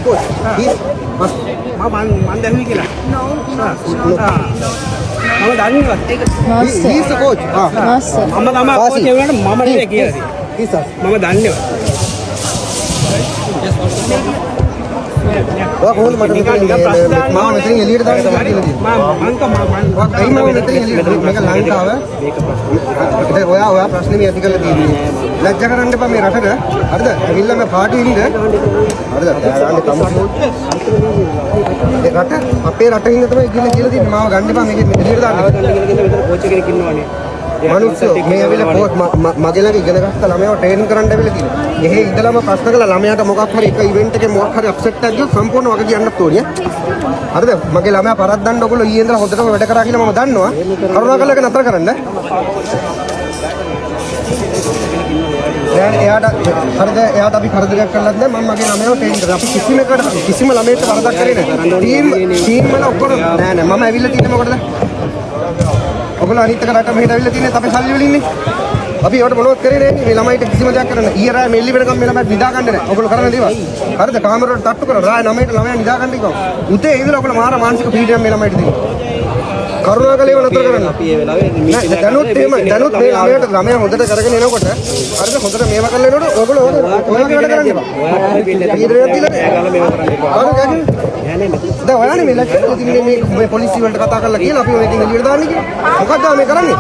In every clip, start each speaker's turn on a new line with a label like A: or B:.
A: coach. He's must.
B: මම දැනුයි කියලා.
C: No, not
B: මම දන්නවා.
C: Master.
A: He's the coach.
C: Master.
B: මම තමයි
A: වාසි.
B: කෝච් වෙනකොට මම නෙවෙයි කියලා තියෙන්නේ.
A: He's us.
B: මම දන්නවා.
A: ඔයා කොහොමද මට මාව මෙතනින් එළියට දාන්න කියලා තියෙන්නේ? ඇයි මාව මෙතනින් එළියට මේක ලංකාව ඔයා ප්‍රශ්නේ මේ ඇති කරලා තියෙන්නේ ලැජ්ජා කරන්න එපා මේ රටට හරිද ඇවිල්ලා මේ පාටි ඉන්න හරිද දාන්න කමු ඒ රට අපේ රටින් තමයි කියලා තියෙන්නේ මාව ගන්න එපා මේක එළියට දාන්න
B: කෝච් කෙනෙක් ඉන්නවනේ.
A: මනුස්සෝ මේ ඇවිල්ලා මගේ ළඟ ඉගෙන ගත්ත ළමයව ට්‍රේනින් කරන්න ඇවිල්ලා තියෙනවා. එහෙ ඉඳලාම ප්‍රශ්න කළා ළමයාට මොකක් හරි එක ඉවෙන්ට් එකේ මොකක් හරි අප්සෙට් එකක් ගියොත් සම්පූර්ණ වගේ කියන්නත් ඕනේ. හරිද? මගේ ළමයා පරද්දන්න ඔයගොල්ලෝ ඊයේ ඉඳලා හොඳටම වැඩ කරා කියලා මම දන්නවා. කරුණාකරලා ඒක නතර කරන්න. එයාට හරිද? එයාට අපි කරදරයක් කළාද නැහැ. මම මගේ ළමයාව ට්‍රේනින් කරා. අපි කිසිම ළමයෙක්ට වරදක් කරේ නැහැ. ටීම් වල ඔක්කොම නෑ මම ඇවිල්ලා තියෙන්නේ මොකටද? ඔයගොල්ලෝ අනිත් එක රට මෙහෙට ඇවිල්ලා තියෙන්නේ අපේ සල්ලි වලින් නේ. අපි ඒකට මොනවද කරේ නේ? මේ ළමයිට කිසිම දෙයක් කරන්න. ඊයේ රාය මෙල්ලි වෙනකම් මේ ළමයි නිදා ගන්න නැහැ. ඔයගොල්ලෝ කරන දේවල්. හරිද? කාමරවලට තට්ටු කරලා රාය 9ට ළමයා නිදා ගන්න කිව්වා. උදේ ඉඳලා ඔයගොල්ලෝ මාර මානසික පීඩනයක් මේ ළමයිට දෙනවා. කරුණාකරලා නතර කරන්න.
B: අපි ඒ වෙලාවේ
A: නෑ දැනුත් මේ ළමයාට ළමයා හොඳට කරගෙන එනකොට හරිද? හොඳට මේවා කරලා එනකොට ඔයගොල්ලෝ ඔයාගේ වැඩ කරන්න එපා. පීඩනයක් දීලා හරිද? දැන් ඔයානේ මේ ලැජ්ජා තින්නේ මේ පොලිසිය වලට කතා කරලා කියලා අපි මේකෙන් එළියට දාන්නේ කියලා. මොකක්ද මේ කරන්නේ?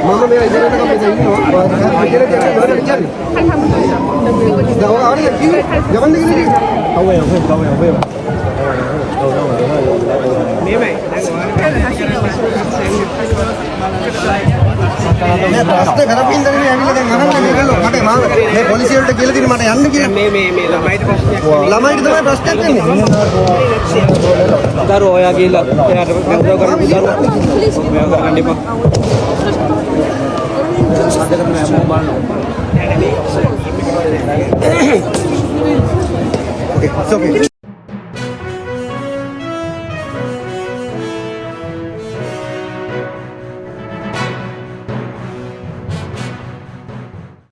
A: මම මේ ඉදිරියට ගමේ ඉන්නවා. දැන් ඔය ආරිය කිව්වේ යවන්න කියලා. අවය.
B: මේමයි.
A: මේ ප්‍රශ්න කරපින්දරනේ ඇවිල්ලා දැන් අහන්නේ මේගොල්ලෝ මට මාව මේ පොලිසිය වලට කියලා තියෙන මට යන්න කියලා.
B: මේ ළමයිට ප්‍රශ්නයක්
A: ළමයිට තමයි ප්‍රශ්නයක් වෙන්නේ.
B: දරුවෝ ඔයා ගිහලා එයාට උදව් කරන්න දරුවෝ ඔයා කරන්න එපා.